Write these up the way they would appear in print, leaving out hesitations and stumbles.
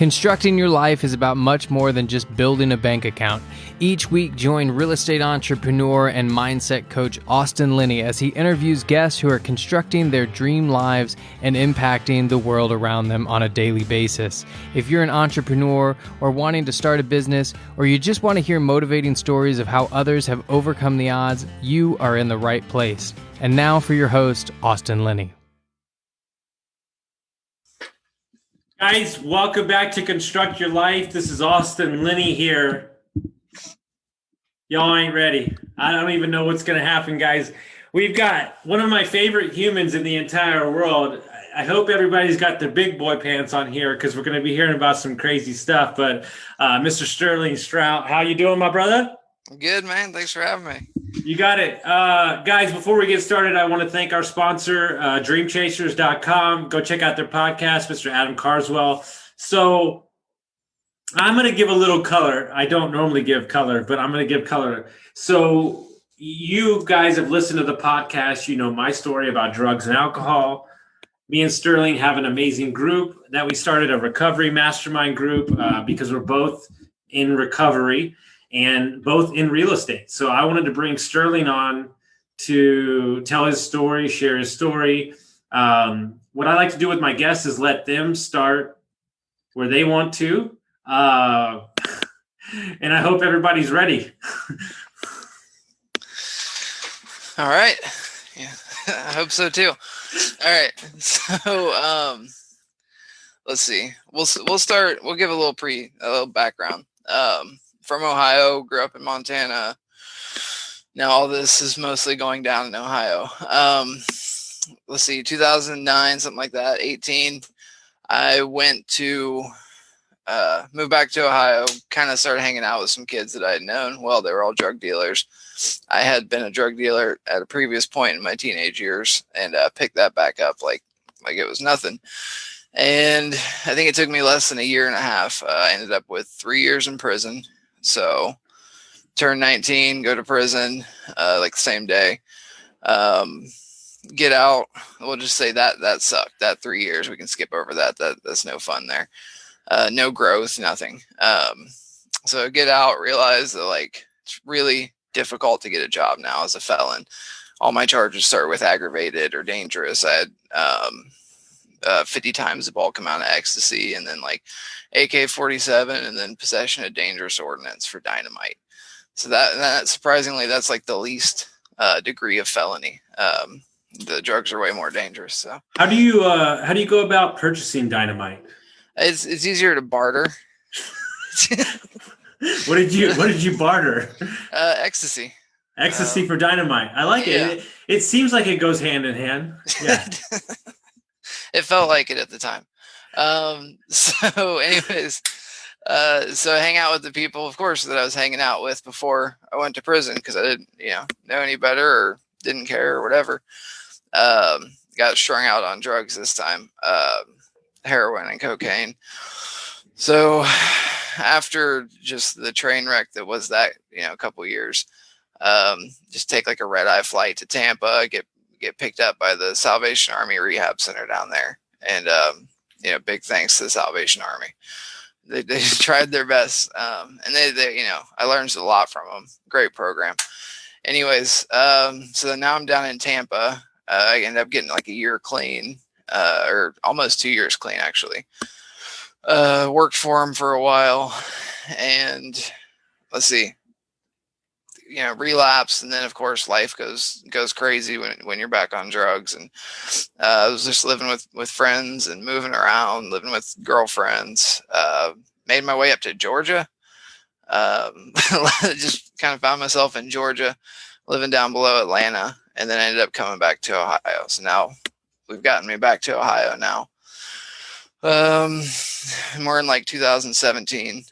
Constructing your life is about much more than just building a bank account. Each week, join real estate entrepreneur and mindset coach Austin Linney as he interviews guests who are constructing their dream lives and impacting the world around them on a daily basis. If you're an entrepreneur or wanting to start a business, or you just want to hear motivating stories of how others have overcome the odds, you are in the right place. And now for your host, Austin Linney. Guys, welcome back to Construct Your Life. This is Austin Linney here. Y'all ain't ready. I don't even know what's going to happen, guys. We've got one of my favorite humans in the entire world. I hope everybody's got their big boy pants on here because we're going to be hearing about some crazy stuff. But Mr. Sterling Shrout, how you doing, my brother? Good, man. Thanks for having me. You got it. Guys, before we get started, I want to thank our sponsor, dreamchasers.com. Go check out their podcast, Mr. Adam Carswell. So I'm going to give a little color. I don't normally give color, but I'm going to give color. So you guys have listened to the podcast. You know my story about drugs and alcohol. Me and Sterling have an amazing group that we started, a recovery mastermind group, because we're both in recovery and both in real estate. So I wanted to bring Sterling on to tell his story, share his story. What I like to do with my guests is let them start where they want to. And I hope everybody's ready. All right. Yeah, I hope so too. All right. So let's see. We'll start. We'll give a little background. From Ohio, grew up in Montana. Now all this is mostly going down in Ohio. Let's see, 2009, something like that, 18. I went to moved back to Ohio, kind of started hanging out with some kids that I had known. Well, they were all drug dealers. I had been a drug dealer at a previous point in my teenage years and picked that back up like it was nothing. And I think it took me less than a year and a half. I ended up with 3 years in prison. So turn 19, go to prison, like the same day, get out. We'll just say that sucked. That 3 years, we can skip over that. That's no fun there. No growth, nothing. So get out, realize that like, it's really difficult to get a job now as a felon. All my charges start with aggravated or dangerous. I had, 50 times the bulk amount of ecstasy, and then like AK-47, and then possession of dangerous ordnance for dynamite. So that surprisingly, that's like the least degree of felony. The drugs are way more dangerous. So how do you go about purchasing dynamite? It's easier to barter. What did you barter? Ecstasy. Ecstasy for dynamite. I like it. Yeah. It seems like it goes hand in hand. Yeah. It felt like it at the time. So anyways, so I hang out with the people, of course, that I was hanging out with before I went to prison because I didn't, know any better or didn't care or whatever. Got strung out on drugs this time, heroin and cocaine. So after just the train wreck that was that, a couple years, just take like a red-eye flight to Tampa, get picked up by the Salvation Army Rehab Center down there. And, big thanks to the Salvation Army. They tried their best. And they I learned a lot from them. Great program. Anyways, so now I'm down in Tampa. I ended up getting like a year clean, or almost 2 years clean, actually. Worked for them for a while, and let's see, relapse. And then of course life goes crazy when you're back on drugs. And I was just living with friends and moving around, living with girlfriends, made my way up to Georgia. Just kind of found myself in Georgia, living down below Atlanta, and then I ended up coming back to Ohio. So now we've gotten me back to Ohio now. We're in like 2017,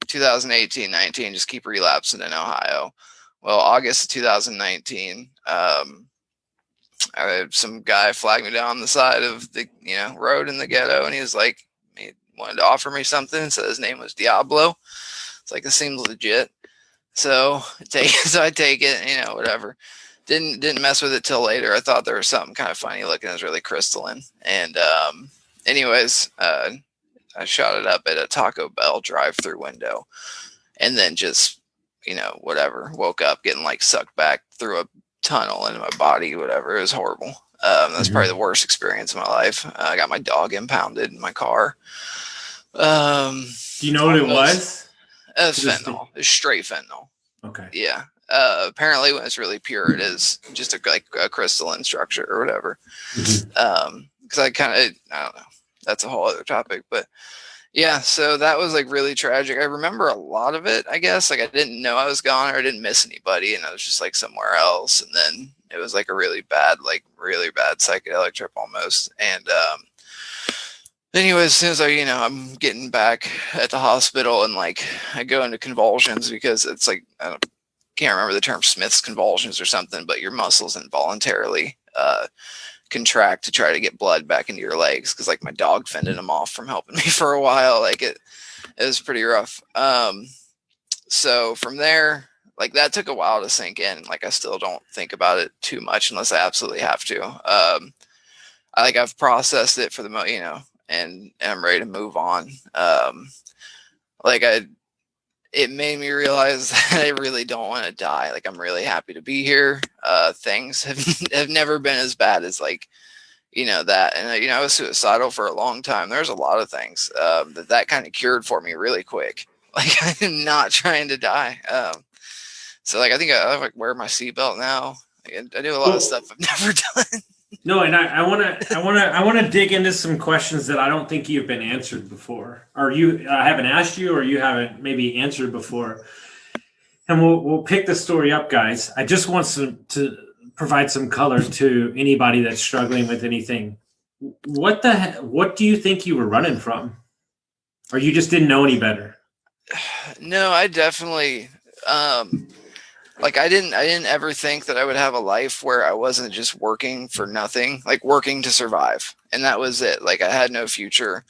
2018, 19, just keep relapsing in Ohio. Well, August of 2019, some guy flagged me down the side of the road in the ghetto, and he was like, he wanted to offer me something. So his name was Diablo. It's like, this seems legit. So I take it, whatever. Didn't mess with it till later. I thought there was something kind of funny looking. It was really crystalline. And anyways, I shot it up at a Taco Bell drive-through window, and then just, whatever, woke up getting like sucked back through a tunnel into my body, whatever. It was horrible. That's probably the worst experience of my life. I got my dog impounded in my car. Do you know what it was? Fentanyl. It's straight fentanyl. Okay. Yeah. Apparently when it's really pure, it is just a crystalline structure or whatever. Because I don't know. That's a whole other topic, but yeah, so that was like really tragic. I remember a lot of it, I guess. Like I didn't know I was gone, or I didn't miss anybody, and I was just like somewhere else. And then it was like a really bad psychedelic trip almost. And anyway, as soon as I'm getting back at the hospital, and like I go into convulsions because it's like, can't remember the term, Smith's convulsions or something, but your muscles involuntarily contract to try to get blood back into your legs, because like my dog fended them off from helping me for a while. Like it was pretty rough. So from there, like that took a while to sink in. Like I still don't think about it too much unless I absolutely have to. I've processed it for the and I'm ready to move on. It made me realize that I really don't want to die. Like I'm really happy to be here. Things have never been as bad as that. And I was suicidal for a long time. There's a lot of things that kind of cured for me really quick. Like I'm not trying to die. So like I think I wear my seatbelt now. I do a lot of stuff I've never done. No, and I want to dig into some questions that I don't think you've been answered before, or I haven't asked you, or you haven't maybe answered before. And we'll pick the story up, guys. I just want to provide some color to anybody that's struggling with anything. What do you think you were running from, or you just didn't know any better? No, I definitely. I didn't ever think that I would have a life where I wasn't just working for nothing, like working to survive. And that was it. Like I had no future.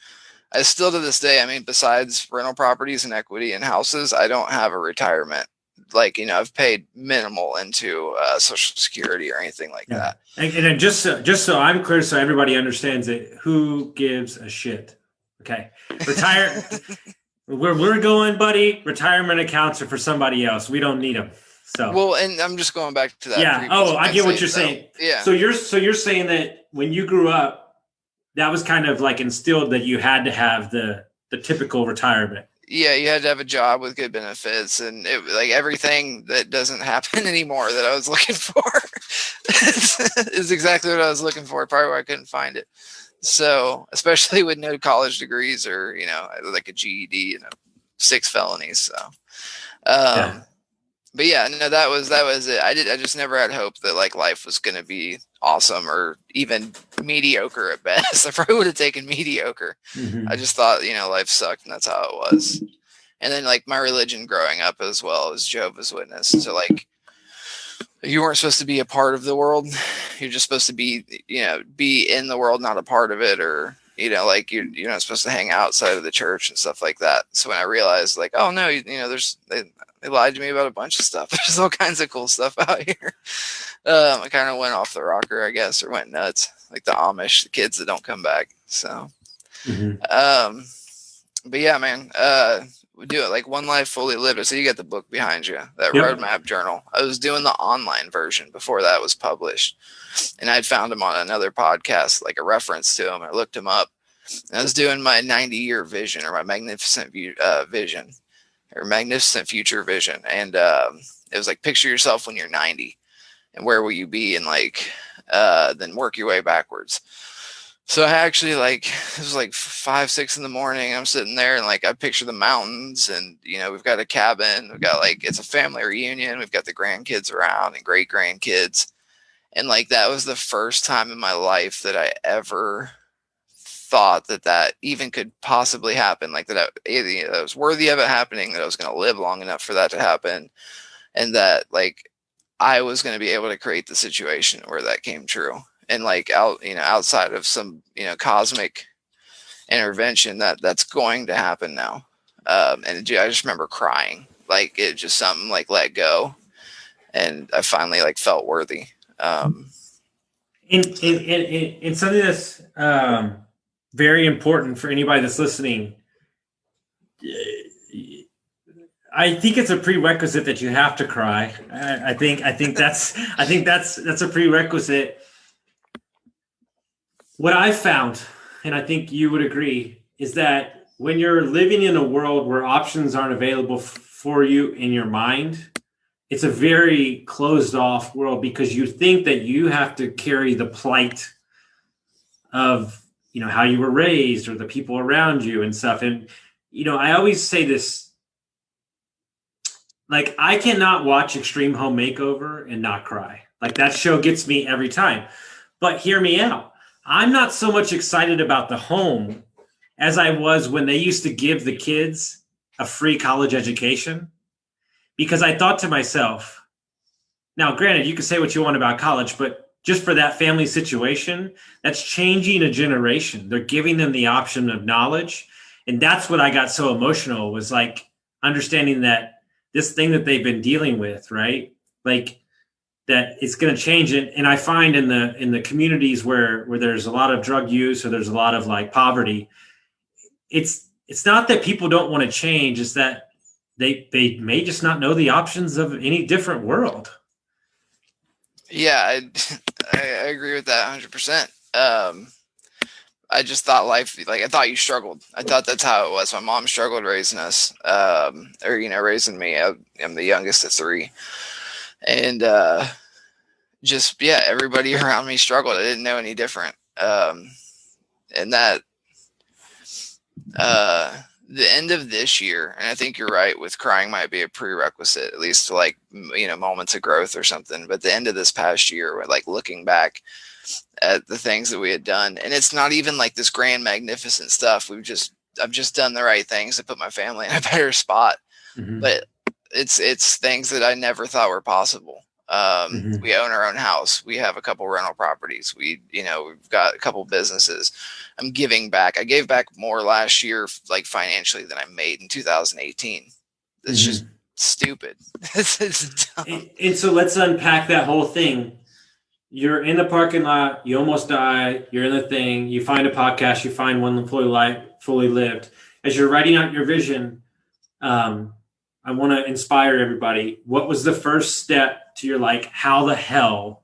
I still to this day, I mean, besides rental properties and equity and houses, I don't have a retirement. Like, I've paid minimal into Social Security or anything like that. And just so I'm clear, so everybody understands it, who gives a shit? Okay. Retire. Where we're going, buddy, retirement accounts are for somebody else. We don't need them. So well, and I'm just going back to that. Yeah. Oh, I get what you're saying. Yeah. So you're saying that when you grew up, that was kind of like instilled that you had to have the typical retirement. Yeah, you had to have a job with good benefits, and it like everything that doesn't happen anymore that I was looking for is exactly what I was looking for. Probably where I couldn't find it. So, especially with no college degrees or like a GED and 6 felonies. So, But yeah, no, that was it. I just never had hope that like life was going to be awesome or even mediocre at best. I probably would have taken mediocre. Mm-hmm. I just thought, life sucked, and that's how it was. And then like my religion growing up as well as Jehovah's Witness. So like you weren't supposed to be a part of the world. You're just supposed to be, be in the world, not a part of it, or like you're not supposed to hang outside of the church and stuff like that. So when I realized like, oh no, they lied to me about a bunch of stuff. There's all kinds of cool stuff out here. I kind of went off the rocker, I guess, or went nuts, like the Amish, the kids that don't come back. So, but yeah, man, we do it like One Life Fully Lived. So you got the book behind you, that roadmap journal. I was doing the online version before that was published, and I'd found him on another podcast, like a reference to him. I looked him up, and I was doing my 90-year vision, or my magnificent vision. Or magnificent future vision, and it was like picture yourself when you're 90, and where will you be, and like then work your way backwards. So I actually it was like 5, 6 in the morning. I'm sitting there and like I picture the mountains, and we've got a cabin. We've got it's a family reunion. We've got the grandkids around and great grandkids, and like that was the first time in my life that I ever thought that even could possibly happen, like that was worthy of it happening, that I was going to live long enough for that to happen, and that like I was going to be able to create the situation where that came true. And like outside of some cosmic intervention, that's going to happen now. And I just remember crying, like it just something like let go, and I finally like felt worthy. In something that's very important for anybody that's listening. I think it's a prerequisite that you have to cry. I think that's a prerequisite. What I've found, and I think you would agree, is that when you're living in a world where options aren't available for you in your mind, it's a very closed off world because you think that you have to carry the plight of, how you were raised or the people around you and stuff. And, I always say this, like, I cannot watch Extreme Home Makeover and not cry. Like, that show gets me every time. But hear me out. I'm not so much excited about the home as I was when they used to give the kids a free college education, because I thought to myself, now, granted, you can say what you want about college, but just for that family situation, that's changing a generation. They're giving them the option of knowledge. And that's what I got so emotional, was like understanding that this thing that they've been dealing with, right? Like, that it's going to change it. And I find in the communities where there's a lot of drug use or there's a lot of like poverty, it's not that people don't want to change. It's that they may just not know the options of any different world. Yeah, I agree with that 100%. I just thought life, like, I thought you struggled. I thought that's how it was. My mom struggled raising us, raising me. I'm the youngest of three. And everybody around me struggled. I didn't know any different. And that the end of this year, and I think you're right, with crying might be a prerequisite, at least to, like, moments of growth or something. But the end of this past year, we're like looking back at the things that we had done, and it's not even like this grand, magnificent stuff. I've just done the right things to put my family in a better spot. Mm-hmm. But it's things that I never thought were possible. We own our own house. We have a couple rental properties. We've got a couple businesses. I'm giving back. I gave back more last year, like, financially, than I made in 2018. It's just stupid. It's dumb. And so let's unpack that whole thing. You're in the parking lot. You almost die. You're in the thing. You find a podcast. You find one fully lived. As you're writing out your vision, I want to inspire everybody. What was the first step to your, like, how the hell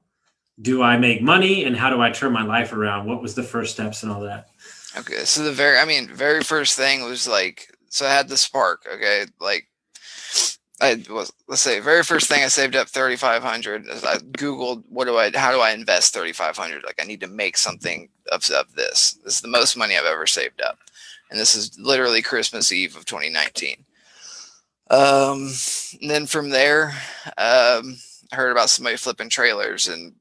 do I make money and how do I turn my life around? What was the first steps and all that? Okay. So the very first thing was, like, so I had the spark. Okay. Like, let's say very first thing I saved up $3,500. I Googled how do I invest $3,500? Like, I need to make something of this. This is the most money I've ever saved up. And this is literally Christmas Eve of 2019. And then from there, I heard about somebody flipping trailers and,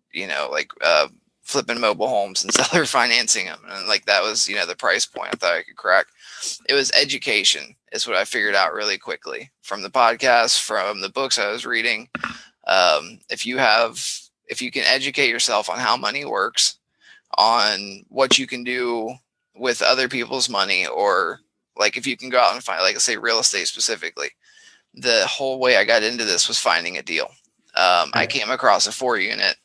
flipping mobile homes and seller financing them. And, like, that was, the price point I thought I could crack. It was education is what I figured out really quickly from the podcast, from the books I was reading. If you can educate yourself on how money works, on what you can do with other people's money, or, like, if you can go out and find, like, let's say real estate specifically, the whole way I got into this was finding a deal. I came across a 4-unit,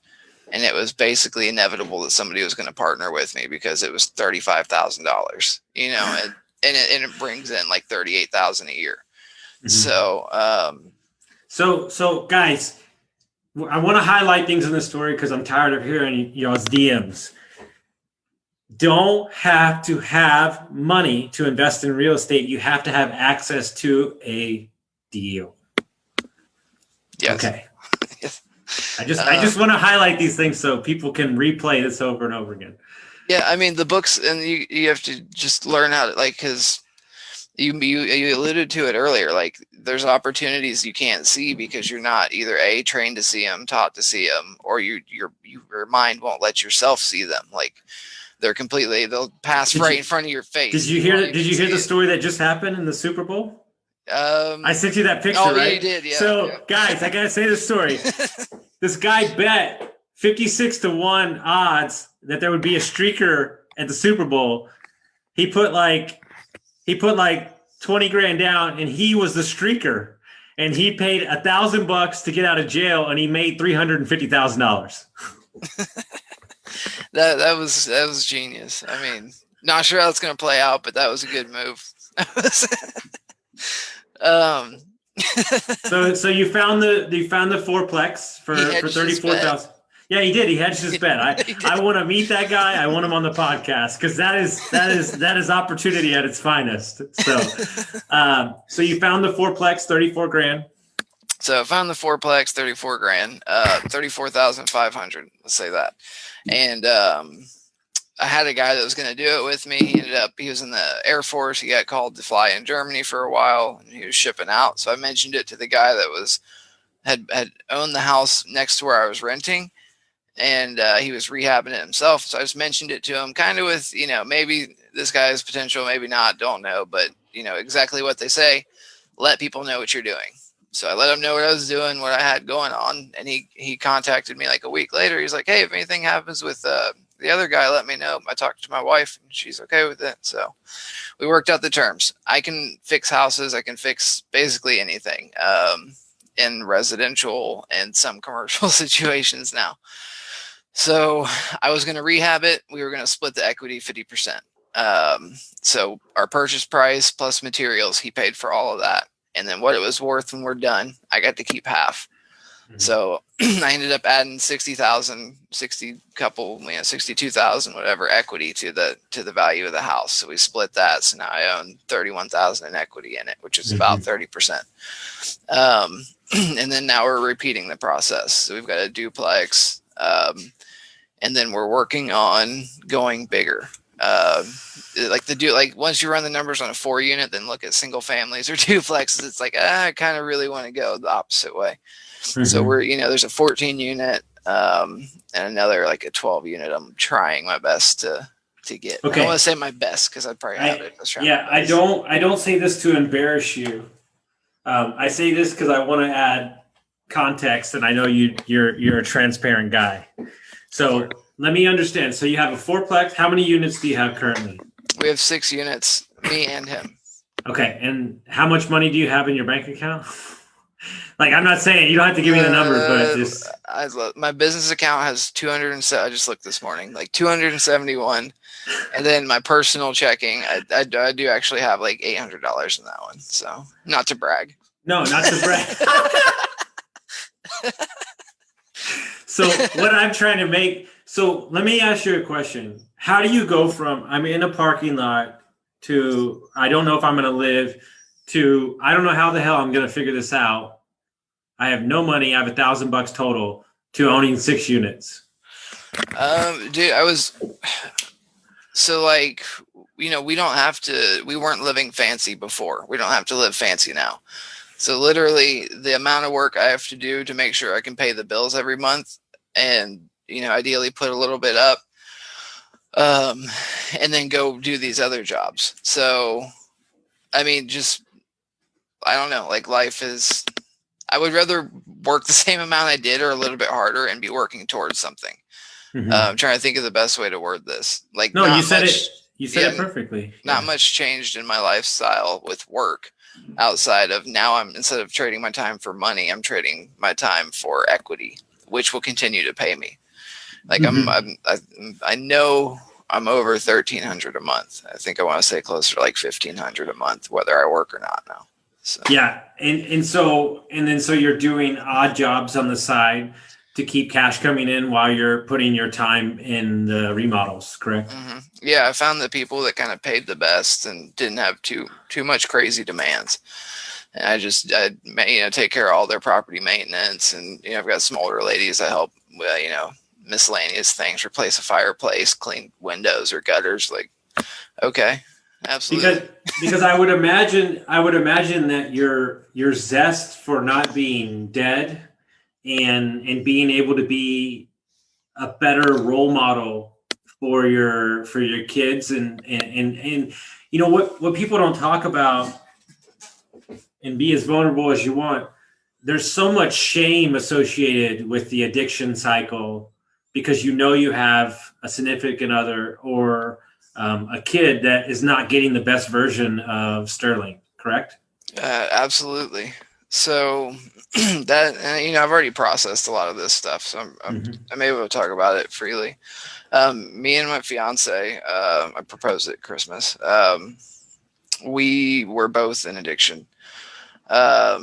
and it was basically inevitable that somebody was going to partner with me because it was $35,000, and it brings in like $38,000 a year. Mm-hmm. So guys, I want to highlight things in this story because I'm tired of hearing y'all's DMs. Don't have to have money to invest in real estate. You have to have access to a deal. Yes. Okay. Yes. I just want to highlight these things so people can replay this over and over again. Yeah, the books, and you have to just learn how to, like, because you alluded to it earlier, like, there's opportunities you can't see because you're not either trained to see them, taught to see them, or your mind won't let yourself see them. Like, they'll pass in front of your face. Did you hear the story that just happened in the Super Bowl? I sent you that picture, right? Yeah, you did, yeah. So, guys, I gotta say this story. This guy bet 56-1 odds that there would be a streaker at the Super Bowl. He put like 20 grand down, and he was the streaker. And he paid $1,000 to get out of jail, and he made $350,000. That was genius. Not sure how it's going to play out, but that was a good move. um, So you found the fourplex for hedged his 34,000. Yeah, he did. He hedged his bet. He did. I want to meet that guy. I want him on the podcast because that is opportunity at its finest. So you found the fourplex, 34 grand. So I found the fourplex, 34 grand, 34,500. Let's say that. And I had a guy that was going to do it with me. He was in the Air Force. He got called to fly in Germany for a while, and he was shipping out. So I mentioned it to the guy that had owned the house next to where I was renting, and he was rehabbing it himself. So I just mentioned it to him, kind of with, maybe this guy has potential, maybe not, don't know, but exactly what they say, let people know what you're doing. So I let him know what I was doing, what I had going on, and he contacted me like a week later. He's like, hey, if anything happens with the other guy, let me know. I talked to my wife, and she's okay with it. So we worked out the terms. I can fix houses. I can fix basically anything in residential and some commercial situations now. So I was going to rehab it. We were going to split the equity 50%. So our purchase price plus materials, he paid for all of that. And then what it was worth when we're done, I got to keep half. Mm-hmm. So I ended up adding 62,000, whatever, equity to the value of the house. So we split that. So now I own 31,000 in equity in it, which is about 30%. And then now we're repeating the process. So we've got a duplex, and then we're working on going bigger. Once you run the numbers on a 4-unit, then look at single families or duplexes. It's like, I kind of really want to go the opposite way. Mm-hmm. So we're, there's a 14-unit, and another like a 12-unit. I'm trying my best to get. Okay. I don't want to say my best because I'd probably have it. Yeah, I don't say this to embarrass you. I say this because I want to add context, and I know you're a transparent guy. So let me understand. So you have a fourplex. How many units do you have currently? We have 6 units, me and him. Okay. And how much money do you have in your bank account? Like, I'm not saying you don't have to give me the numbers, but just my business account has 207. I just looked this morning, like 271, and then my personal checking, I do actually have like $800 in that one. So not to brag. No, not to brag. So what I'm trying to make. So let me ask you a question. How do you go from I'm in a parking lot to I don't know if I'm going to live to I don't know how the hell I'm going to figure this out. I have no money. I have $1,000 total to owning 6 units. Dude, we weren't living fancy before. We don't have to live fancy now. So literally the amount of work I have to do to make sure I can pay the bills every month and, ideally put a little bit up, and then go do these other jobs. So, I mean, I don't know, like life is, I would rather work the same amount I did or a little bit harder and be working towards something. Mm-hmm. I'm trying to think of the best way to word this. Like, no, you said it. You said it perfectly. Not much changed in my lifestyle with work outside of now instead of trading my time for money, I'm trading my time for equity, which will continue to pay me. Like mm-hmm. I know I'm over $1,300 a month. I think I want to say closer to like $1,500 a month, whether I work or not now. So. Yeah. So you're doing odd jobs on the side to keep cash coming in while you're putting your time in the remodels, correct? Mm-hmm. Yeah. I found the people that kind of paid the best and didn't have too much crazy demands. And I take care of all their property maintenance. And, I've got some older ladies that help with, miscellaneous things, replace a fireplace, clean windows or gutters. Like, okay. Absolutely. Because I would imagine that your zest for not being dead and being able to be a better role model for your kids and what people don't talk about and be as vulnerable as you want. There's so much shame associated with the addiction cycle because you have a significant other or a kid that is not getting the best version of Sterling, correct? Absolutely. So that, I've already processed a lot of this stuff, so I'm able to talk about it freely. Me and my fiance, I proposed at Christmas. We were both in addiction. So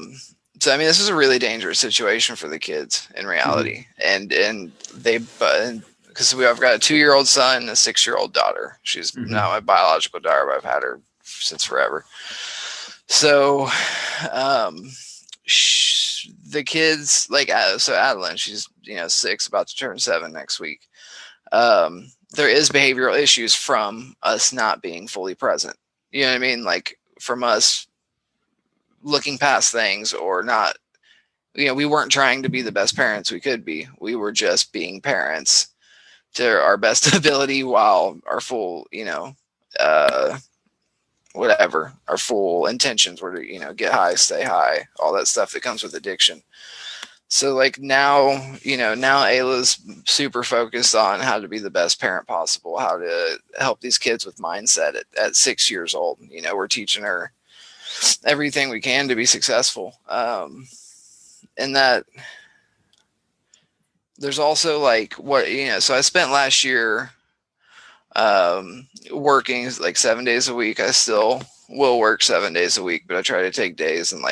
this is a really dangerous situation for the kids in reality, and because I've got a 2-year-old son and a 6-year-old daughter. She's not my biological daughter, but I've had her since forever. So, the kids, so Adeline, she's 6, about to turn 7 next week. There is behavioral issues from us not being fully present. You know what I mean? Like from us looking past things or not, we weren't trying to be the best parents we could be. We were just being parents to our best ability while our full, whatever, our full intentions were to, get high, stay high, all that stuff that comes with addiction. So now Ayla's super focused on how to be the best parent possible, how to help these kids with mindset at 6 years old. We're teaching her everything we can to be successful. And that there's also so I spent last year working 7 days a week. I still will work 7 days a week, but I try to take days. And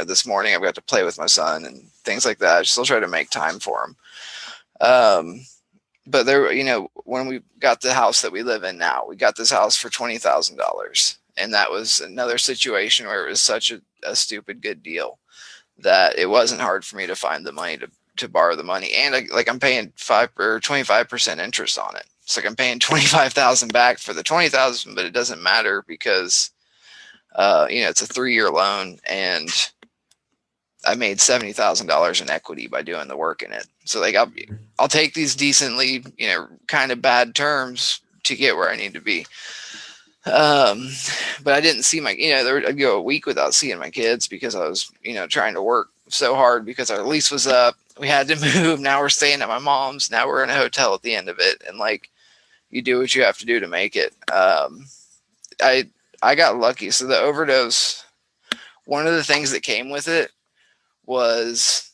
this morning I've got to play with my son and things like that. I still try to make time for him. But there, when we got the house that we live in now, we got this house for $20,000. And that was another situation where it was such a stupid good deal that it wasn't hard for me to find the money to borrow the money. And I'm paying 5 or 25% interest on it. It's I'm paying 25,000 back for the 20,000, but it doesn't matter because, it's a 3-year loan and I made $70,000 in equity by doing the work in it. So I'll take these decently, kind of bad terms to get where I need to be. But I didn't see I'd go a week without seeing my kids because I was, trying to work so hard because our lease was up. We had to move. Now we're staying at my mom's. Now we're in a hotel at the end of it. And you do what you have to do to make it. I got lucky. So the overdose, one of the things that came with it was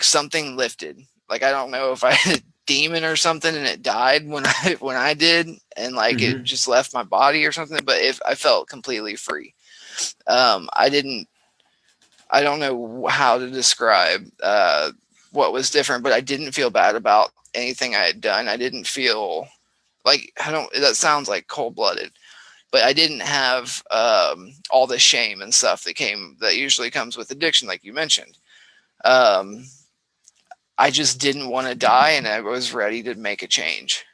something lifted. I don't know if I had a demon or something and it died when I did, and it just left my body or something, but I felt completely free. I don't know how to describe what was different, but I didn't feel bad about anything I had done. I didn't feel that sounds like cold-blooded, but I didn't have all the shame and stuff that usually comes with addiction, like you mentioned. I just didn't want to die, and I was ready to make a change.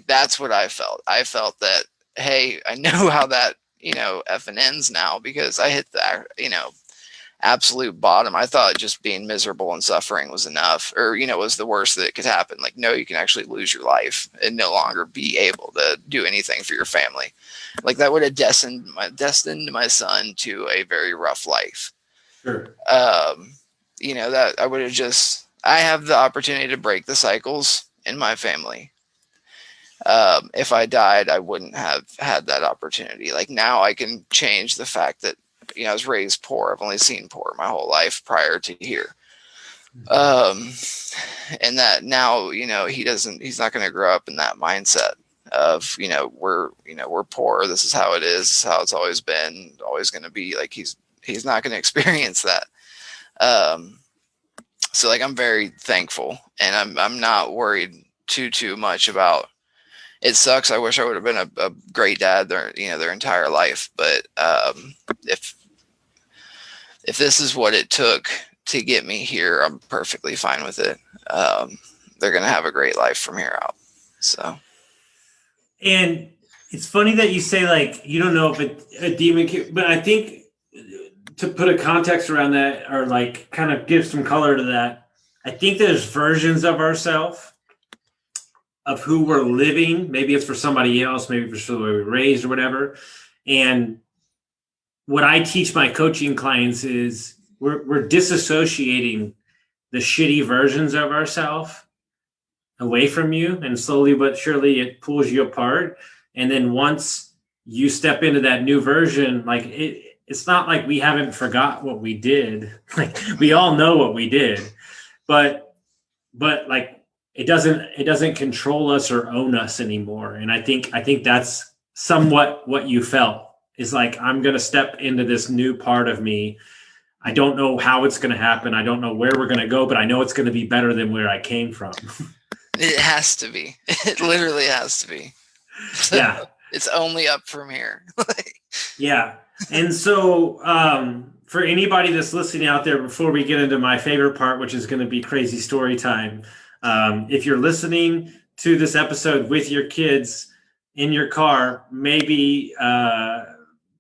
That's what I felt. I felt that, hey, I know how that, effing ends now because I hit the, absolute bottom. I thought just being miserable and suffering was enough, or, was the worst that could happen. No, you can actually lose your life and no longer be able to do anything for your family. That would have destined my son to a very rough life. Sure. That I would have I have the opportunity to break the cycles in my family. If I died, I wouldn't have had that opportunity. Now I can change the fact that, I was raised poor. I've only seen poor my whole life prior to here. And that now, he's not going to grow up in that mindset of, we're poor. This is how it is. This is how it's always been, always going to be. He's not going to experience that. So I'm very thankful, and I'm not worried too much about. It sucks. I wish I would have been a great dad their entire life. But if this is what it took to get me here, I'm perfectly fine with it. They're gonna have a great life from here out. So. And it's funny that you say you don't know if a demon can, but I think to put a context around that, or kind of give some color to that, I think there's versions of ourselves of who we're living. Maybe it's for somebody else, maybe for the way we're raised or whatever. And what I teach my coaching clients is we're disassociating the shitty versions of ourselves away from you, and slowly but surely it pulls you apart. And then once you step into that new version, it's not like we haven't forgot what we did. Like we all know what we did, but like it doesn't control us or own us anymore. And I think that's somewhat what you felt, is like, I'm going to step into this new part of me. I don't know how it's going to happen. I don't know where we're going to go, but I know it's going to be better than where I came from. It has to be. It literally has to be. Yeah. It's only up from here. Yeah. And so for anybody that's listening out there, before we get into my favorite part, which is going to be crazy story time, if you're listening to this episode with your kids in your car, maybe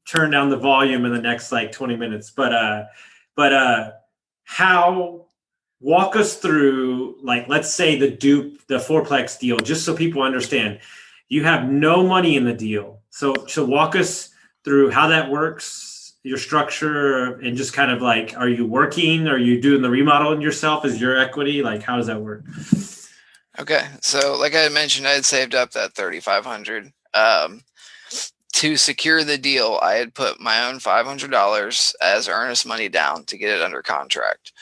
turn down the volume in the next like 20 minutes. But how, walk us through, like, let's say the fourplex deal, just so people understand. You have no money in the deal. So walk us through how that works, your structure, and just kind of like, are you working? Are you doing the remodeling yourself? Is your equity? Like, how does that work? Okay. So like I mentioned, I had saved up that $3,500. To secure the deal, I had put my own $500 as earnest money down to get it under contract.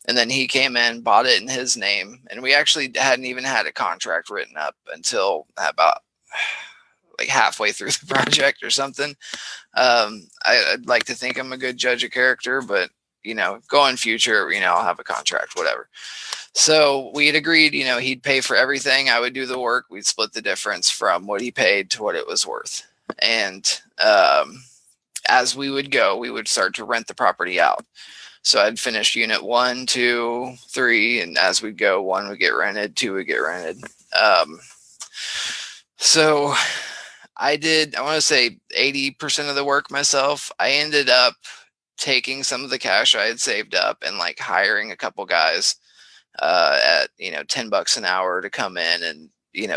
And then he came in, bought it in his name. And we actually hadn't even had a contract written up until about like halfway through the project or something. I'd like to think I'm a good judge of character, but going future, I'll have a contract, whatever. So we had agreed, he'd pay for everything. I would do the work. We'd split the difference from what he paid to what it was worth. And as we would go, we would start to rent the property out. So I'd finish unit 1, 2, 3, and as we go, 1 would get rented, 2 would get rented. So I want to say 80% of the work myself. I ended up taking some of the cash I had saved up and like hiring a couple guys at $10 an hour to come in and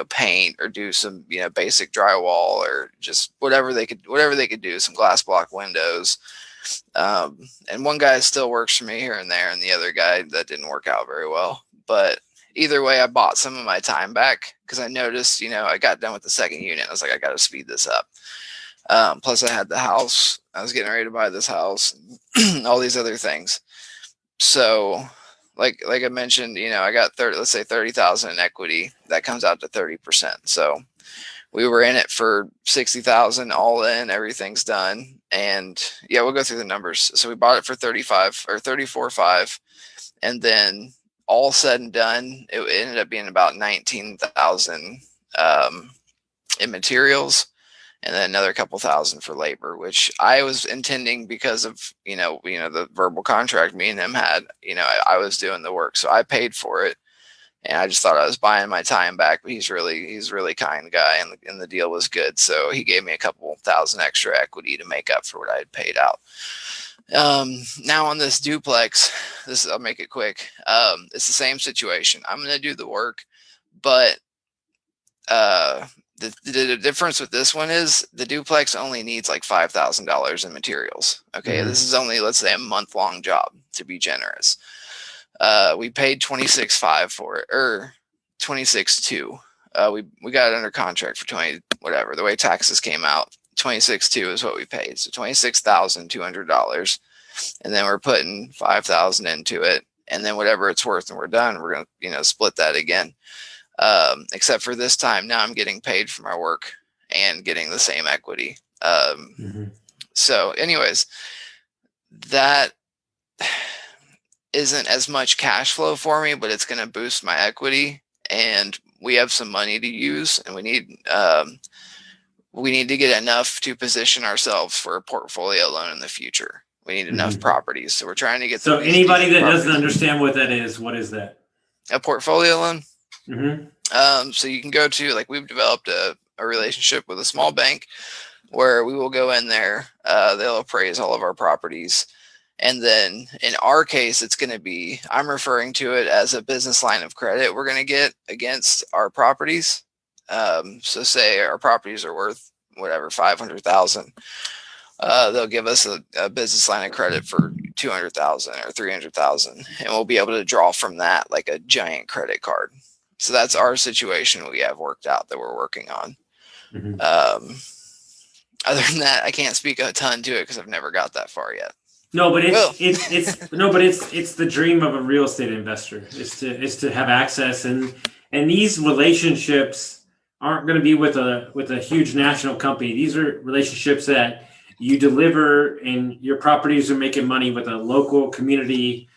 paint or do some basic drywall or just whatever they could do, some glass block windows. And one guy still works for me here and there, and the other guy, that didn't work out very well. But either way, I bought some of my time back because I noticed, I got done with the second unit. I was like, I got to speed this up. Plus I had the house. I was getting ready to buy this house and all these other things. So like I mentioned, I got 30,000 in equity. That comes out to 30%. So we were in it for 60,000 all in, everything's done. And yeah, we'll go through the numbers. So we bought it for 34.5. And then all said and done, it ended up being about 19,000 in materials, and then another couple thousand for labor, which I was intending because of, the verbal contract me and him had. I was doing the work, so I paid for it. And I just thought I was buying my time back, but he's really kind guy, and the deal was good. So he gave me a couple thousand extra equity to make up for what I had paid out. Now on this duplex, I'll make it quick. It's the same situation. I'm going to do the work, but the difference with this one is the duplex only needs like $5,000 in materials. Okay. Mm-hmm. This is only, let's say, a month-long job, to be generous. We paid $26,500 for it, or $26,200. We got it under contract for 20, whatever. The way taxes came out, $26,200 is what we paid. So $26,200. And then we're putting $5,000 into it. And then whatever it's worth and we're done, we're going to, split that again. Except for this time, now I'm getting paid for my work and getting the same equity. So anyways, that isn't as much cash flow for me, but it's going to boost my equity, and we have some money to use, and we need to get enough to position ourselves for a portfolio loan in the future. We need enough properties. So we're trying to get. So anybody that doesn't understand what that is, what is that? A portfolio loan. So you can go to, we've developed a relationship with a small bank where we will go in there. They'll appraise all of our properties. And then in our case, it's going to be, I'm referring to it as a business line of credit we're going to get against our properties. So say our properties are worth whatever, 500,000. They'll give us a business line of credit for 200,000 or 300,000, and we'll be able to draw from that like a giant credit card. So that's our situation we have worked out that we're working on. Other than that, I can't speak a ton to it because I've never got that far yet. No, but Well, it's the dream of a real estate investor is to have access, and these relationships aren't going to be with a huge national company. These are relationships that you deliver, and your properties are making money with a local community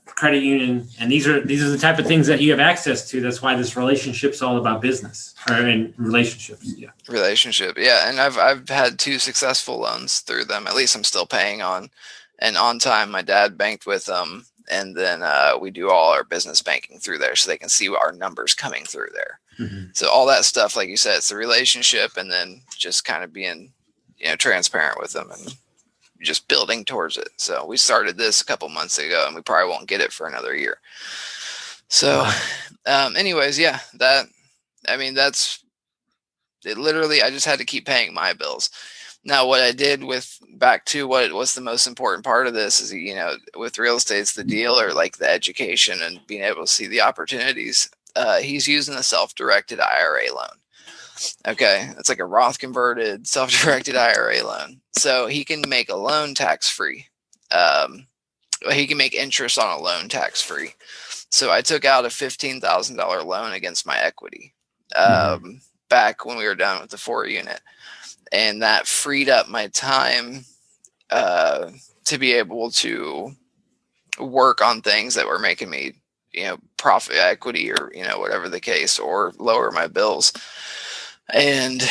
credit union, and these are the type of things that you have access to. That's why this relationship's all about business in relationships. Yeah, relationship, yeah, and I've had 2 successful loans through them. At least I'm still paying on, and on time. My dad banked with them, and then we do all our business banking through there, so they can see our numbers coming through there. Mm-hmm. So all that stuff, like you said, it's the relationship, and then just kind of being, transparent with them and just building towards it. So we started this a couple months ago, and we probably won't get it for another year. So, anyways, yeah, that's it. Literally, I just had to keep paying my bills. Now, what I did back to what was the most important part of this is, with real estate, it's the deal, or like the education and being able to see the opportunities. He's using a self-directed IRA loan. Okay. It's like a Roth converted self-directed IRA loan. So he can make a loan tax-free. He can make interest on a loan tax-free. So I took out a $15,000 loan against my equity back when we were done with the 4 unit. And that freed up my time to be able to work on things that were making me, profit equity, or, whatever the case, or lower my bills. And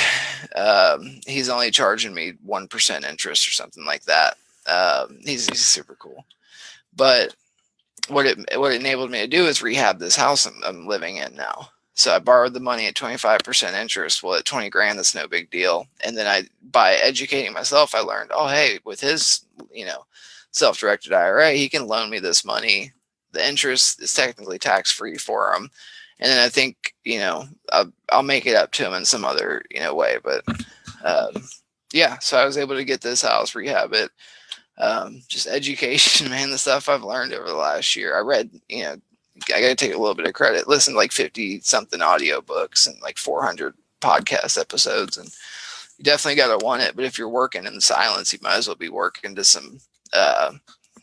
he's only charging me 1% interest or something like that. He's super cool. But what it enabled me to do is rehab this house I'm living in now. So I borrowed the money at 25% interest. Well, at 20 grand, that's no big deal. And then by educating myself, I learned, oh, hey, with his, self-directed IRA, he can loan me this money. The interest is technically tax-free for him. And then I think, I'll make it up to him in some other, way. But yeah, so I was able to get this house, rehab it. Just education, man, the stuff I've learned over the last year. I read, I got to take a little bit of credit. Listen to like 50 something audio books and like 400 podcast episodes. And you definitely got to want it. But if you're working in the silence, you might as well be working to some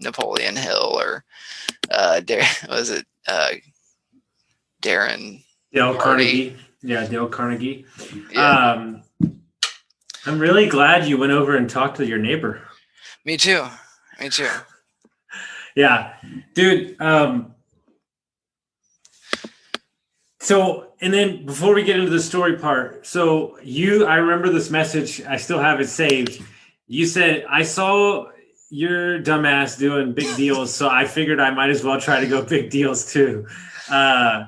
Napoleon Hill or Dale Carnegie. Yeah, Dale Carnegie. Yeah. I'm really glad you went over and talked to your neighbor. Me too. Yeah, dude. So, and then before we get into the story part, so I remember this message. I still have it saved. You said, I saw your dumbass doing big deals, so I figured I might as well try to go big deals too. And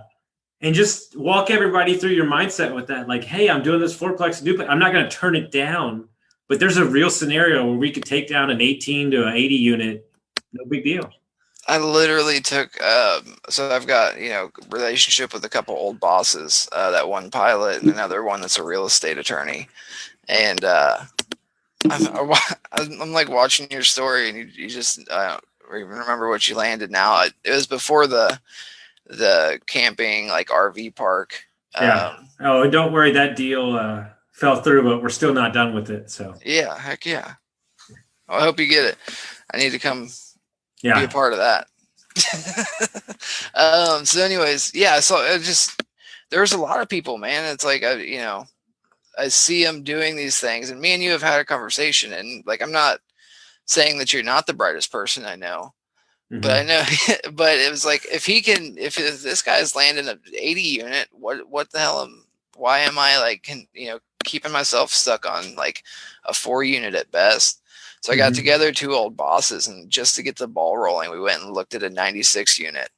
just walk everybody through your mindset with that. Like, hey, I'm doing this fourplex duplex. I'm not going to turn it down, but there's a real scenario where we could take down an 18 to an 80 unit. No big deal. I literally took, so I've got, relationship with a couple old bosses, that one pilot and another one that's a real estate attorney. And I'm like watching your story, and you just, I don't even remember what you landed now. It was before the camping, like RV park. Yeah. Don't worry. That deal fell through, but we're still not done with it. So yeah, heck yeah. Well, I hope you get it. I need to come be a part of that. So anyways, yeah, so there's a lot of people, man. It's like, I see them doing these things, and me and you have had a conversation, and like, I'm not saying that you're not the brightest person I know, but I know, but it was like, if this guy's landing an 80 unit, what the hell why am I like, keeping myself stuck on like a 4 unit at best? So I got together 2 old bosses, and just to get the ball rolling, we went and looked at a 96 unit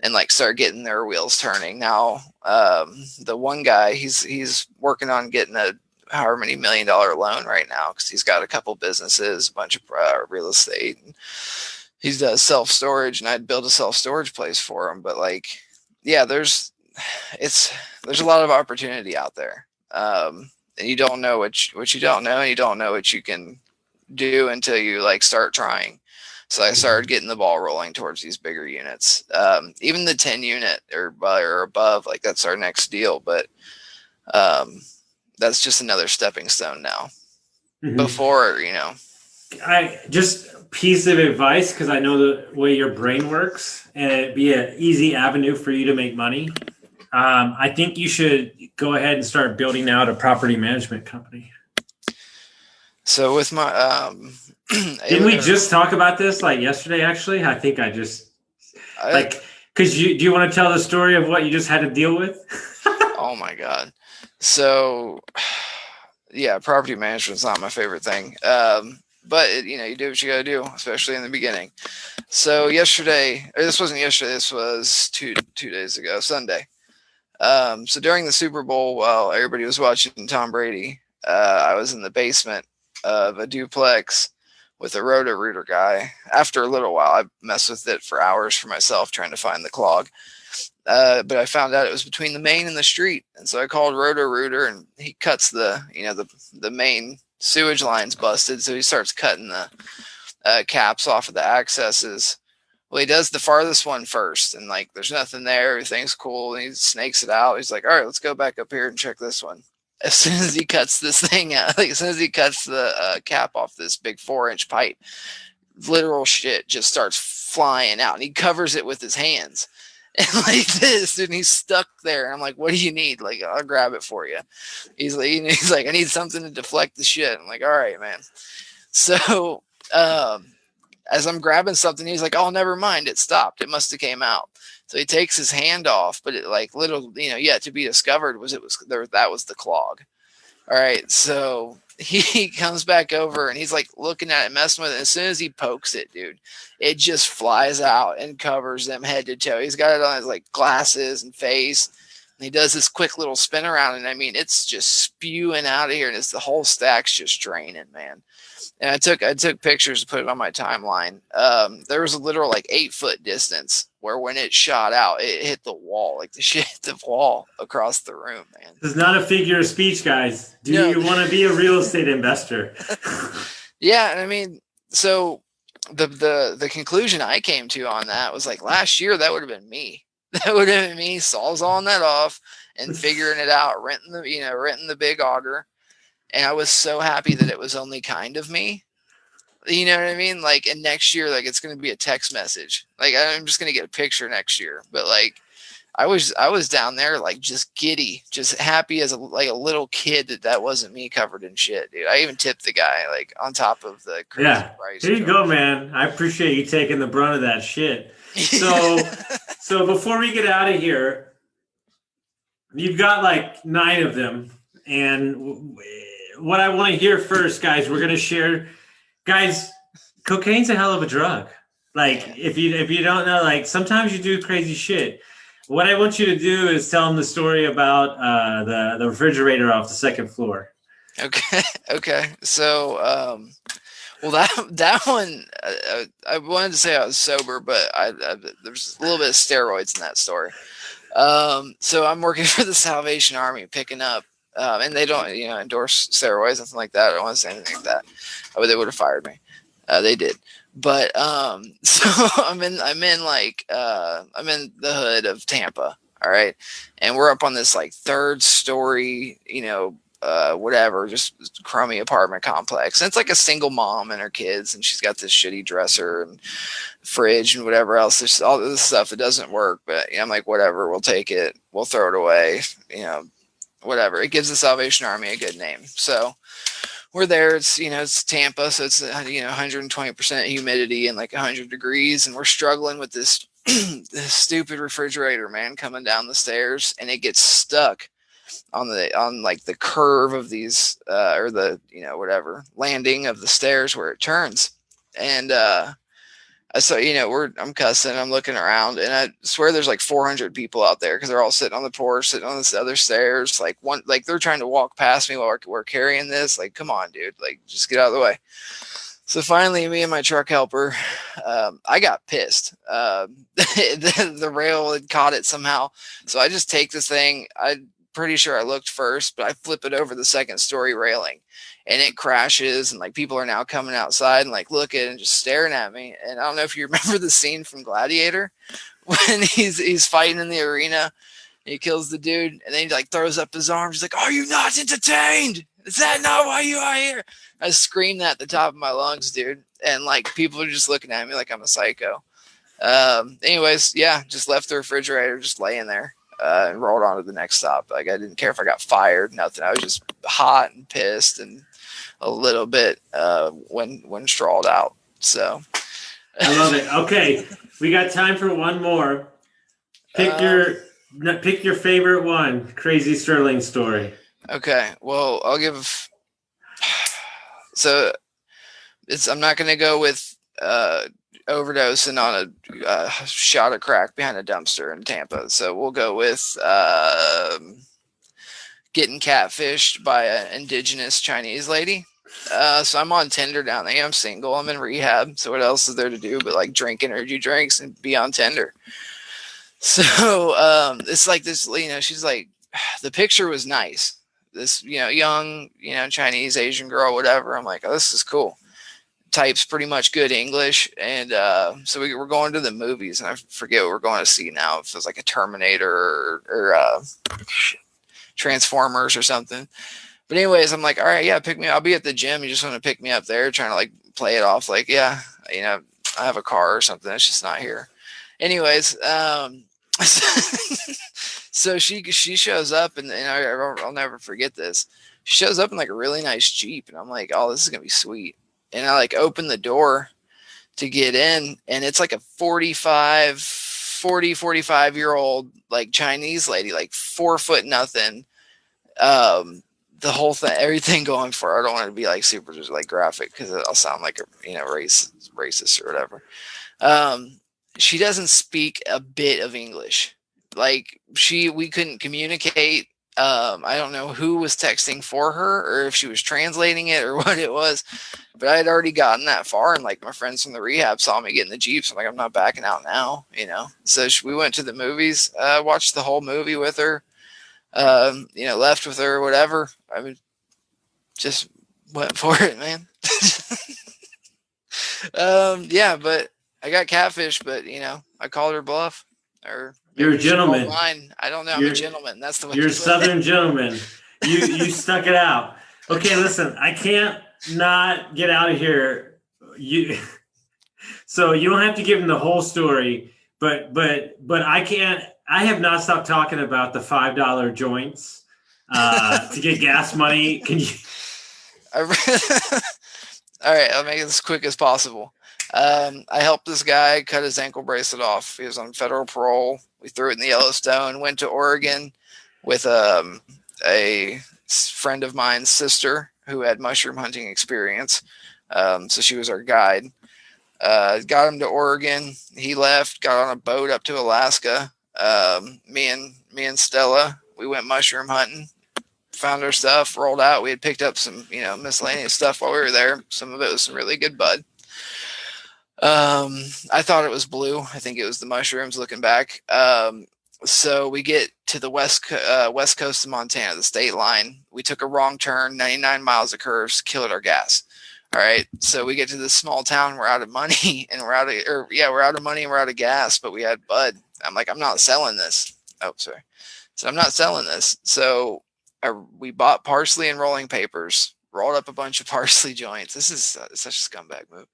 and like start getting their wheels turning. Now, the one guy, he's working on getting a however many $1 million loan right now, because he's got a couple businesses, a bunch of real estate, and he does self-storage, and I'd build a self-storage place for him. But like, yeah, there's a lot of opportunity out there, and you don't know what you don't know, and you don't know what you can do until you like start trying. So I started getting the ball rolling towards these bigger units. Even the 10 unit or above, like that's our next deal. But that's just another stepping stone now. before, you know. I just piece of advice, because I know the way your brain works, and it'd be an easy avenue for you to make money. I think you should go ahead and start building out a property management company. So with my didn't we just talk about this like yesterday? Actually, I think I just because do you want to tell the story of what you just had to deal with? Oh my god! So yeah, property management's not my favorite thing. But you know, you do what you got to do, especially in the beginning. So yesterday, or this wasn't yesterday. This was two days ago, Sunday. So during the Super Bowl, while everybody was watching Tom Brady, I was in the basement of a duplex with a Roto-Rooter guy. After a little while, I messed with it for hours for myself, trying to find the clog. But I found out it was between the main and the street, and so I called Roto-Rooter, and he cuts the main sewage line's busted, so he starts cutting the caps off of the accesses. Well, he does the farthest one first, and like there's nothing there, everything's cool, and he snakes it out. He's like, all right, let's go back up here and check this one. As soon as he cuts this thing out, like as soon as he cuts the cap off this big 4-inch pipe, literal shit just starts flying out, and he covers it with his hands. And like this, dude, and he's stuck there. And I'm like, what do you need? Like, I'll grab it for you. He's like, I need something to deflect the shit. I'm like, all right, man. So as I'm grabbing something, he's like, oh, never mind. It stopped. It must have came out. So he takes his hand off, but it like little, yet to be discovered was that was the clog. All right. So he comes back over and he's like looking at it, messing with it. As soon as he pokes it, dude, it just flies out and covers them head to toe. He's got it on his like glasses and face. And he does this quick little spin around. And I mean, it's just spewing out of here. And it's the whole stack's just draining, man. And I took pictures to put it on my timeline. There was a literal like 8-foot distance where when it shot out, it hit the wall, like the shit hit the wall across the room, man. This is not a figure of speech, guys. Do you want to be a real estate investor? Yeah, and I mean, so the conclusion I came to on that was like last year that would have been me. That would have been me, sawzalling that off and figuring it out, renting the big auger. And I was so happy that it was only kind of me. You know what I mean? Like, and next year, like, it's going to be a text message. Like, I'm just going to get a picture next year. But like, I was down there, like, just giddy, just happy as a little kid that wasn't me covered in shit, dude. I even tipped the guy, like, on top of the crazy price. Here you go, man. I appreciate you taking the brunt of that shit. So before we get out of here, you've got like 9 of them. And what I want to hear first, guys, we're going to share. Guys, cocaine's a hell of a drug. Like, if you don't know, like, sometimes you do crazy shit. What I want you to do is tell them the story about the refrigerator off the second floor. Okay. So, well, that one, I wanted to say I was sober, but there's a little bit of steroids in that story. So I'm working for the Salvation Army, picking up. And they don't, endorse steroids, nothing like that. I don't want to say anything like that. They would have fired me. They did. But so I'm in the hood of Tampa. All right, and we're up on this like 3rd story, whatever, just crummy apartment complex. And it's like a single mom and her kids, and she's got this shitty dresser and fridge and whatever else. There's all this stuff that doesn't work, but I'm like, whatever, we'll take it, we'll throw it away, whatever. It gives the Salvation Army a good name. So we're there. It's Tampa, so it's 120% humidity and like 100 degrees, and we're struggling with this this stupid refrigerator, man, coming down the stairs, and it gets stuck on like the curve of these or the whatever landing of the stairs where it turns. And so I'm cussing, I'm looking around, and I swear there's like 400 people out there because they're all sitting on the porch, sitting on this other stairs, like they're trying to walk past me while we're carrying this. Like, come on, dude, like just get out of the way. So finally, me and my truck helper, I got pissed. The rail had caught it somehow, so I just take this thing. I'm pretty sure I looked first, but I flip it over the 2nd story railing. And it crashes, and like people are now coming outside and like looking and just staring at me. And I don't know if you remember the scene from Gladiator when he's fighting in the arena. He kills the dude, and then he like throws up his arms. He's like, "Are you not entertained?" Is that not why you are here? I screamed that at the top of my lungs, dude. And like people are just looking at me like I'm a psycho. Anyways, yeah, just left the refrigerator just laying there and rolled on to the next stop. Like I didn't care if I got fired, nothing. I was just hot and pissed and a little bit when strawed out. So I love it. Okay, we got time for one more. Pick your favorite one. Crazy Sterling story. Okay, well, I'll give. So I'm not going to go with overdosing on a shot of crack behind a dumpster in Tampa. So we'll go with getting catfished by an indigenous Chinese lady. So I'm on Tinder down there. I'm single. I'm in rehab. So what else is there to do but like drink energy drinks and be on Tinder? So it's like this, she's like, the picture was nice. This, young, Chinese, Asian girl, whatever. I'm like, oh, this is cool. Types pretty much good English. And so we're going to the movies, and I forget what we're going to see now. If it was like a Terminator or Transformers or something. But anyways, I'm like, all right, yeah, pick me up. I'll be at the gym. You just want to pick me up there, trying to like play it off like, yeah, I have a car or something. It's just not here. Anyways, so she shows up, and I'll never forget this. She shows up in like a really nice Jeep, and I'm like, oh, this is gonna be sweet. And I like open the door to get in, and it's like a 45-year-old like Chinese lady, like 4 foot nothing. The whole thing, everything going for her. I don't want to be like super just like graphic because I'll sound like a racist or whatever. She doesn't speak a bit of English. Like we couldn't communicate. I don't know who was texting for her or if she was translating it or what it was, but I had already gotten that far. And like my friends from the rehab saw me get in the Jeep. So I'm like, I'm not backing out now, So we went to the movies, watched the whole movie with her, left with her or whatever. I mean, just went for it, man. Yeah, but I got catfish, but I called her bluff. Or you're a gentleman. I don't know. I'm a gentleman. That's the way. You're a Southern gentleman. You stuck it out. Okay, listen. I can't not get out of here. So you don't have to give him the whole story, but I can't. I have not stopped talking about the $5 joints to get gas money. Can you? All right, I'll make it as quick as possible. I helped this guy cut his ankle bracelet off. He was on federal parole. We threw it in the Yellowstone, went to Oregon with a friend of mine's sister who had mushroom hunting experience. So she was our guide. Got him to Oregon. He left, got on a boat up to Alaska. Me and Stella, we went mushroom hunting, found our stuff, rolled out. We had picked up some, miscellaneous stuff while we were there. Some of it was some really good bud. I thought it was blue. I think it was the mushrooms looking back. So we get to the west coast of Montana, the state line. We took a wrong turn, 99 miles of curves, killed our gas. All right. So we get to this small town. We're out of money and we're out of money and we're out of gas, but we had bud. I'm like, I'm not selling this. Oh, sorry. So I'm not selling this. So we bought parsley and rolling papers, rolled up a bunch of parsley joints. This is such a scumbag move.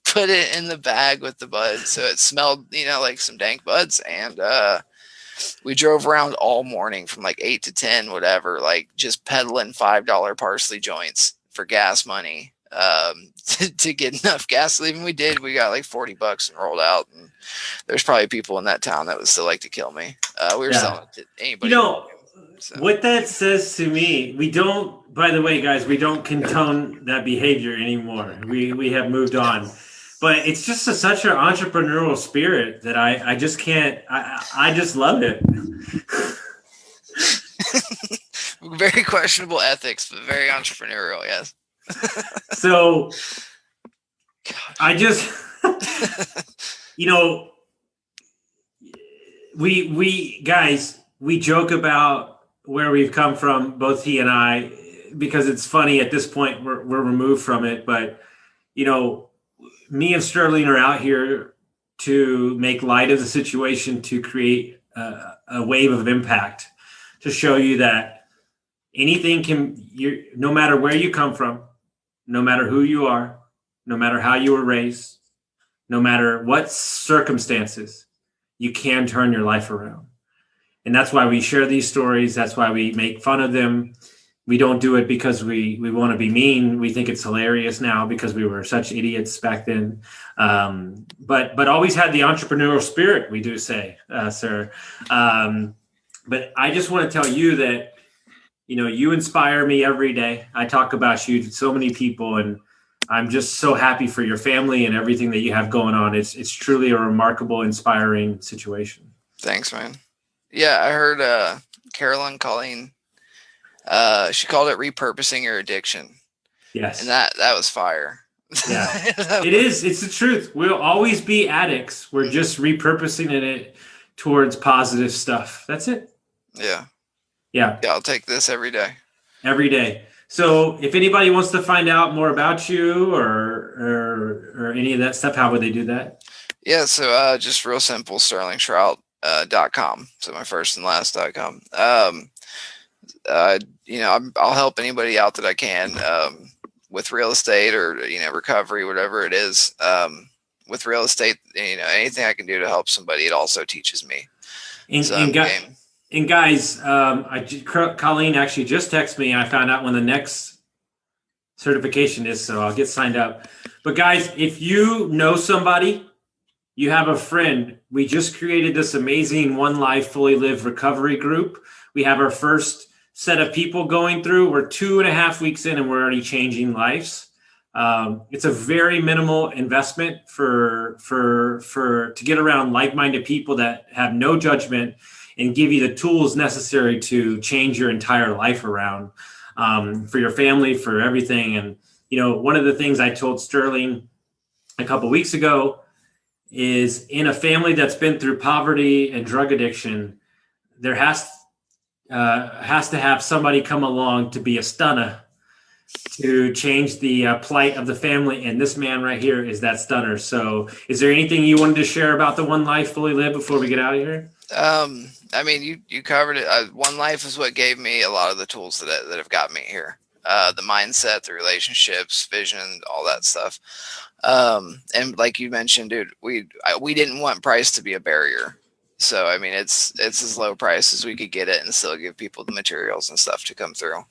Put it in the bag with the bud. So it smelled, like some dank buds. And we drove around all morning from like 8 to 10, whatever, like just peddling $5 parsley joints for gas money to get enough gas. Even we got like $40 and rolled out. And there's probably people in that town that would still like to kill me. We were selling it to anybody. So. What that says to me, by the way, guys, we don't condone that behavior anymore. We have moved on. But it's just such an entrepreneurial spirit that I just can't, I just love it. Very questionable ethics, but very entrepreneurial, yes. So, I just, we joke about where we've come from, both he and I, because it's funny at this point, we're removed from it. But, me and Sterling are out here to make light of the situation, to create a wave of impact, to show you that anything no matter where you come from, no matter who you are, no matter how you were raised, no matter what circumstances, you can turn your life around. And that's why we share these stories. That's why we make fun of them. We don't do it because we want to be mean. We think it's hilarious now because we were such idiots back then. But always had the entrepreneurial spirit, we do say, sir. But I just want to tell you that, you inspire me every day. I talk about you to so many people, and I'm just so happy for your family and everything that you have going on. It's truly a remarkable, inspiring situation. Thanks, man. Yeah, I heard Carolyn calling. She called it repurposing your addiction. Yes, and that was fire. Yeah, it is. It's the truth. We'll always be addicts. We're just repurposing it towards positive stuff. That's it. Yeah. Yeah. I'll take this every day. Every day. So if anybody wants to find out more about you or any of that stuff, how would they do that? Yeah. So just real simple, sterlingshrout.com. So my first and last.com. I'll help anybody out that I can with real estate or, recovery, whatever it is. With real estate, anything I can do to help somebody, it also teaches me. And guys, Colleen actually just texted me. I found out when the next certification is, so I'll get signed up. But guys, if you know somebody, you have a friend, we just created this amazing One Life Fully Lived recovery group. We have our first set of people going through. We're 2.5 weeks in and we're already changing lives. It's a very minimal investment to get around like-minded people that have no judgment and give you the tools necessary to change your entire life around, for your family, for everything. And, one of the things I told Sterling a couple weeks ago is, in a family that's been through poverty and drug addiction, there has to have somebody come along to be a stunner to change the plight of the family. And this man right here is that stunner. So is there anything you wanted to share about the One Life Fully Lived before we get out of here? You covered it. One Life is what gave me a lot of the tools that have got me here. The mindset, the relationships, vision, all that stuff. And like you mentioned, dude, we didn't want price to be a barrier. So, it's as low price as we could get it and still give people the materials and stuff to come through.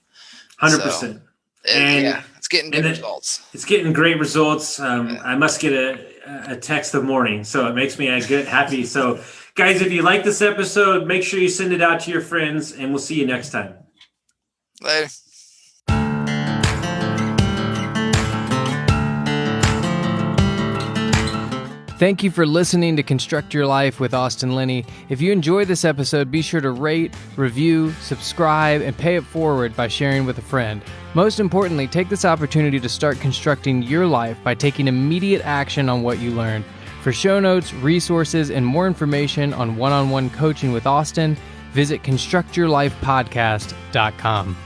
100%. It's getting good results. It's getting great results. I must get a text of morning, so it makes me happy. So, guys, if you like this episode, make sure you send it out to your friends, and we'll see you next time. Later. Thank you for listening to Construct Your Life with Austin Linney. If you enjoyed this episode, be sure to rate, review, subscribe, and pay it forward by sharing with a friend. Most importantly, take this opportunity to start constructing your life by taking immediate action on what you learned. For show notes, resources, and more information on one-on-one coaching with Austin, visit constructyourlifepodcast.com.